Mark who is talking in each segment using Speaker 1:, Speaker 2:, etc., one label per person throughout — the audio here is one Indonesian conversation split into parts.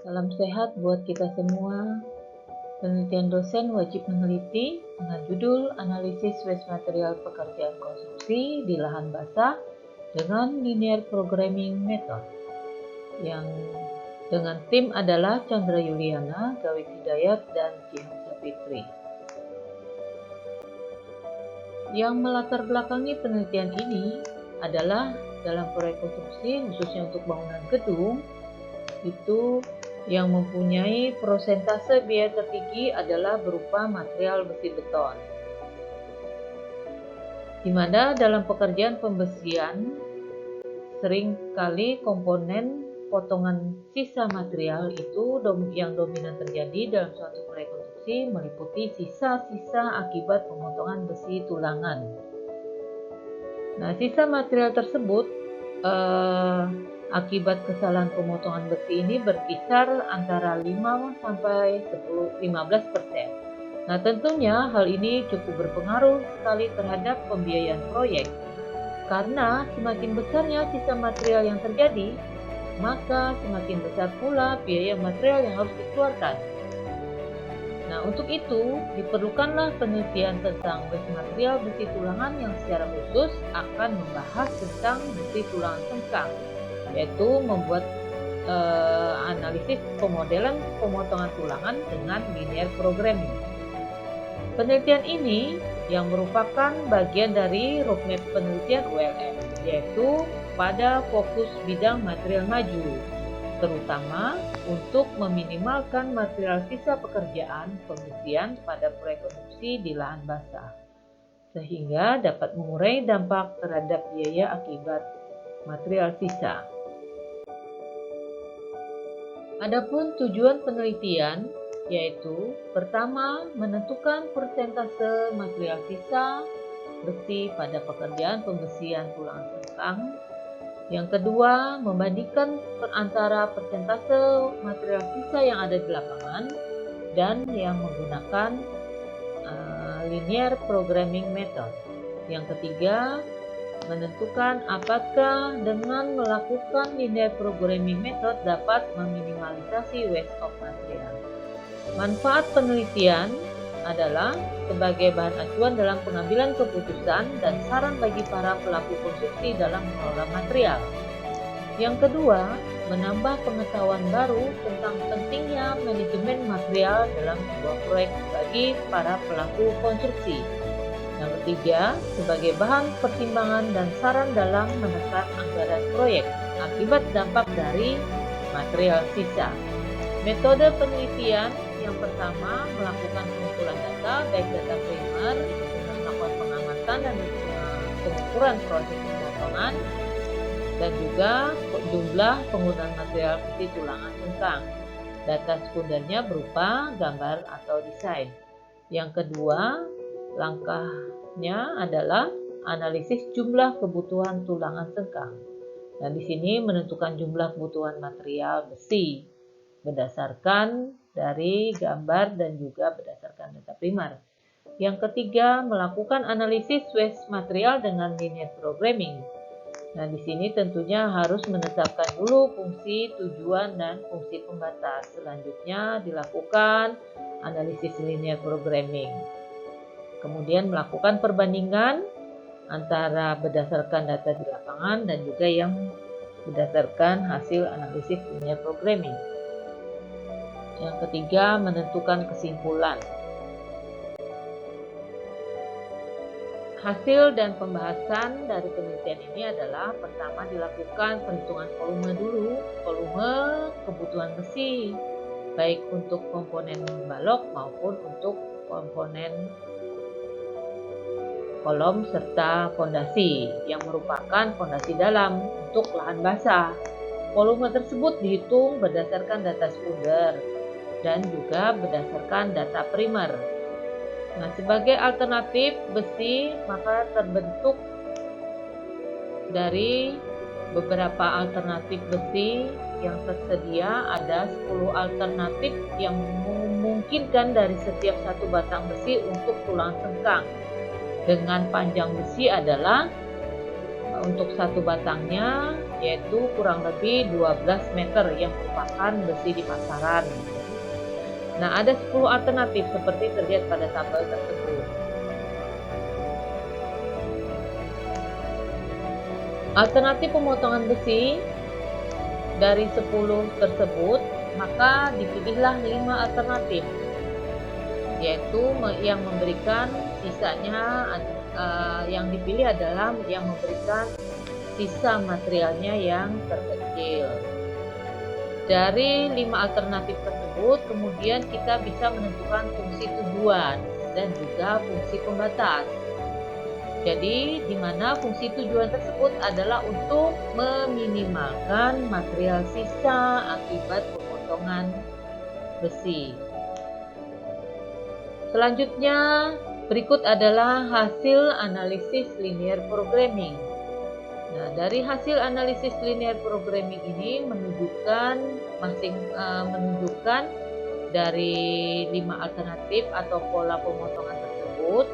Speaker 1: Salam sehat buat kita semua. Penelitian dosen wajib meneliti dengan judul Analisis Waste Material Pekerjaan Konstruksi di Lahan Basah dengan Linear Programming Method, yang dengan tim adalah Chandra Yuliana, Gawit Hidayat, dan Jihan Sapitri. Yang melatar belakangi penelitian ini adalah dalam proyek konstruksi, khususnya untuk bangunan gedung, itu yang mempunyai persentase biaya tertinggi adalah berupa material besi beton. Di mana dalam pekerjaan pembesian, seringkali komponen potongan sisa material itu yang dominan terjadi dalam suatu proyek konstruksi meliputi sisa-sisa akibat pemotongan besi tulangan. Nah, sisa material tersebut akibat kesalahan pemotongan besi ini berkisar antara 5-15%. Nah, tentunya hal ini cukup berpengaruh sekali terhadap pembiayaan proyek. Karena semakin besarnya sisa material yang terjadi, maka semakin besar pula biaya material yang harus dikeluarkan. Nah, untuk itu diperlukanlah penelitian tentang waste material besi tulangan yang secara khusus akan membahas tentang besi tulangan sengkang, yaitu membuat analisis pemodelan pemotongan tulangan dengan linear programming. Penelitian ini yang merupakan bagian dari roadmap penelitian ULM, yaitu pada fokus bidang material maju, terutama untuk meminimalkan material sisa pekerjaan pembesian pada proyek konstruksi di lahan basah, sehingga dapat mengurai dampak terhadap biaya akibat material sisa. Adapun tujuan penelitian yaitu pertama, menentukan persentase material sisa besi pada pekerjaan pembesian tulangan sengkang. Yang kedua, membandingkan antara persentase material sisa yang ada di lapangan dan yang menggunakan linear programming method. Yang ketiga, menentukan apakah dengan melakukan linear programming method dapat meminimalisasi waste of material. Manfaat penelitian adalah sebagai bahan acuan dalam pengambilan keputusan dan saran bagi para pelaku konstruksi dalam mengelola material. Yang kedua, menambah pengetahuan baru tentang pentingnya manajemen material dalam sebuah proyek bagi para pelaku konstruksi. Yang ketiga, sebagai bahan pertimbangan dan saran dalam menekan anggaran proyek akibat dampak dari material sisa. Metode penelitian yang pertama, melakukan pengumpulan data, baik data primer, dengan melakukan pengamatan dan pengukuran proses pemotongan, dan juga jumlah penggunaan material besi tulangan sengkang. Data sekundernya berupa gambar atau desain. Yang kedua, langkahnya adalah analisis jumlah kebutuhan tulangan sengkang. Dan di sini menentukan jumlah kebutuhan material besi berdasarkan dari gambar dan juga berdasarkan data primer. Yang ketiga, melakukan analisis waste material dengan linear programming. Nah, di sini tentunya harus menetapkan dulu fungsi, tujuan, dan fungsi pembatas. Selanjutnya dilakukan analisis linear programming. Kemudian melakukan perbandingan antara berdasarkan data di lapangan dan juga yang berdasarkan hasil analisis linear programming. Yang ketiga, menentukan kesimpulan. Hasil dan pembahasan dari penelitian ini adalah pertama dilakukan perhitungan volume dulu, volume kebutuhan besi, baik untuk komponen balok maupun untuk komponen kolom serta fondasi yang merupakan fondasi dalam untuk lahan basah. Volume tersebut dihitung berdasarkan data sekunder dan juga berdasarkan data primer. Nah, sebagai alternatif besi, maka terbentuk dari beberapa alternatif besi yang tersedia. Ada 10 alternatif yang memungkinkan dari setiap satu batang besi untuk tulangan sengkang. Dengan panjang besi adalah untuk satu batangnya yaitu kurang lebih 12 meter yang merupakan besi di pasaran. Nah, ada 10 alternatif seperti terlihat pada tabel tersebut. Alternatif pemotongan besi dari 10 tersebut, maka dipilihlah 5 alternatif, yaitu yang memberikan sisanya, yang dipilih adalah yang memberikan sisa materialnya yang terkecil. Dari 5 alternatif tersebut, kemudian kita bisa menentukan fungsi tujuan dan juga fungsi pembatas. Jadi, di mana fungsi tujuan tersebut adalah untuk meminimalkan material sisa akibat pemotongan besi. Selanjutnya, berikut adalah hasil analisis linear programming. Nah, dari hasil analisis linear programming ini menunjukkan dari 5 alternatif atau pola pemotongan tersebut,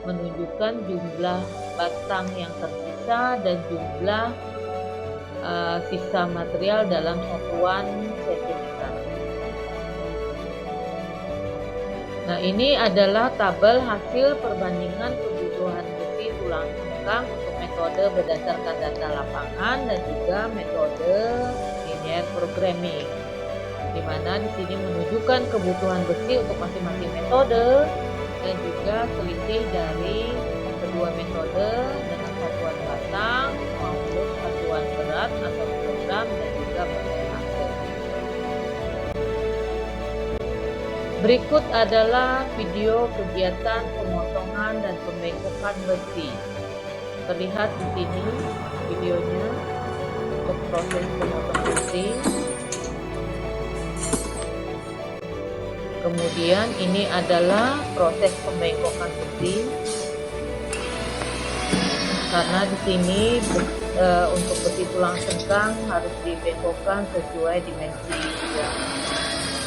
Speaker 1: menunjukkan jumlah batang yang tersisa dan jumlah sisa material dalam satuan sentimeter. Nah, ini adalah tabel hasil perbandingan kebutuhan besi tulang sengkang untuk metode berdasarkan data lapangan dan juga metode linear programming, di mana di sini menunjukkan kebutuhan besi untuk masing-masing metode dan juga selisih dari kedua metode dengan satuan batang maupun satuan berat atau kilogram dan juga persentase. Berikut adalah video kegiatan pemotongan dan pembengkokan besi. Terlihat di sini videonya untuk proses pemotongan besi. Kemudian ini adalah proses pembengkokan besi. Karena di sini untuk besi tulang sengkang harus dibengkokkan sesuai dimensi yang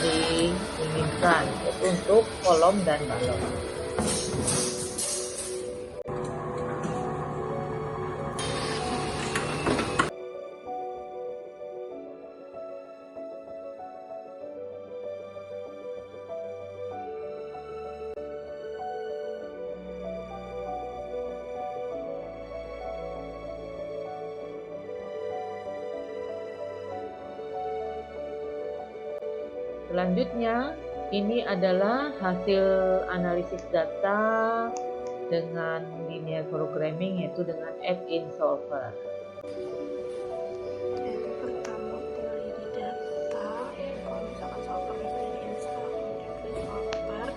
Speaker 1: diinginkan, yaitu untuk kolom dan balok. Selanjutnya, ini adalah hasil analisis data dengan linear programming, yaitu dengan add-in solver.
Speaker 2: Pertama, tinggal ini data. Kalau misalkan solvernya sudah diinstal, kemudian klik solver.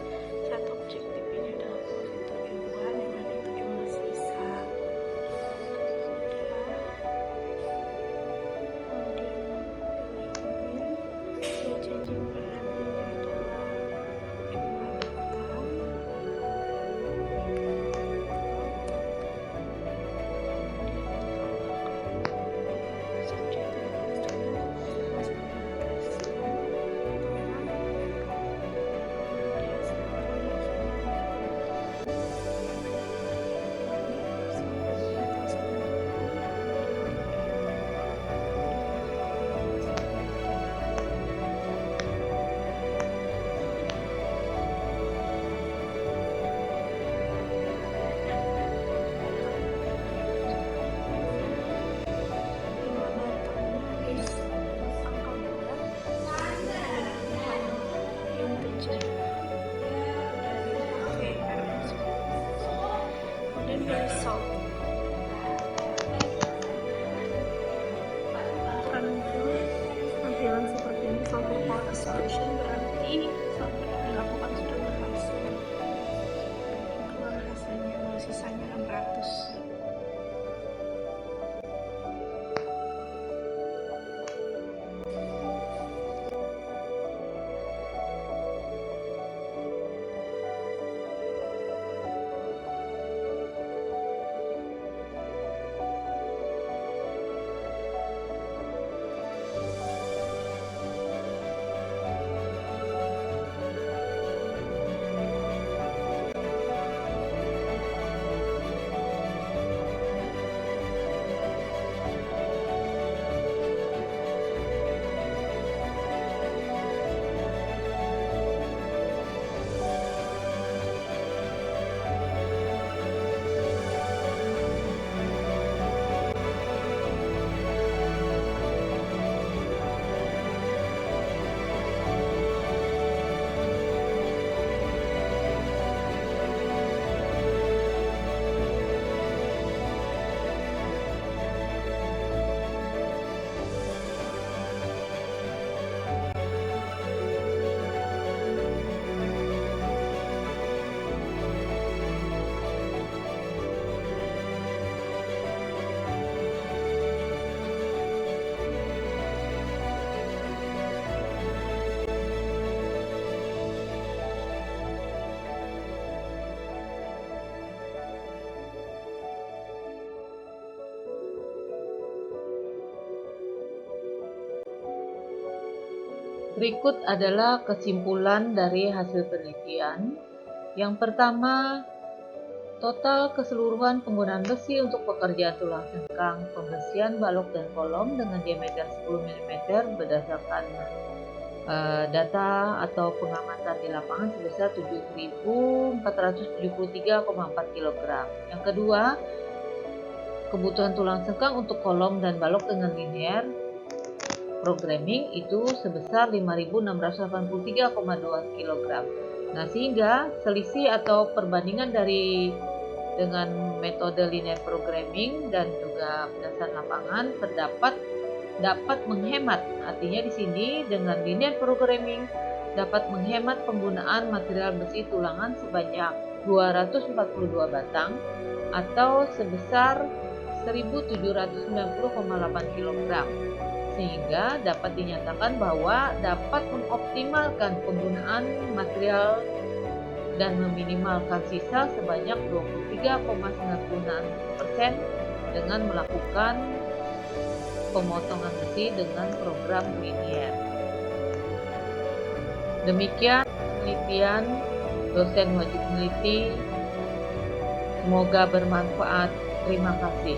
Speaker 2: Satu objektif ini adalah fungsi tujuan, yang mana itu jumlah sisa. Kemudian pilih ini, changing parameternya adalah jumlah batang. Tampilan seperti ini, solver power solution berarti solver yang dilakukan sudah berhasil. Keluar hasilnya, sisanya 600.
Speaker 1: Berikut adalah kesimpulan dari hasil penelitian. Yang pertama, total keseluruhan penggunaan besi untuk pekerjaan tulang sengkang, pembersihan balok dan kolom dengan diameter 10 mm berdasarkan data atau pengamatan di lapangan sebesar 7.473,4 kg. Yang kedua, kebutuhan tulang sengkang untuk kolom dan balok dengan linear programming itu sebesar 5.683,2 kg. Nah, sehingga selisih atau perbandingan dengan metode linear programming dan juga berdasarkan lapangan dapat menghemat. Artinya di sini dengan linear programming dapat menghemat penggunaan material besi tulangan sebanyak 242 batang atau sebesar 1.790,8 kg, sehingga dapat dinyatakan bahwa dapat mengoptimalkan penggunaan material dan meminimalkan sisa sebanyak 23,96% dengan melakukan pemotongan besi dengan program linear. Demikian penelitian dosen wajib meneliti. Semoga bermanfaat. Terima kasih.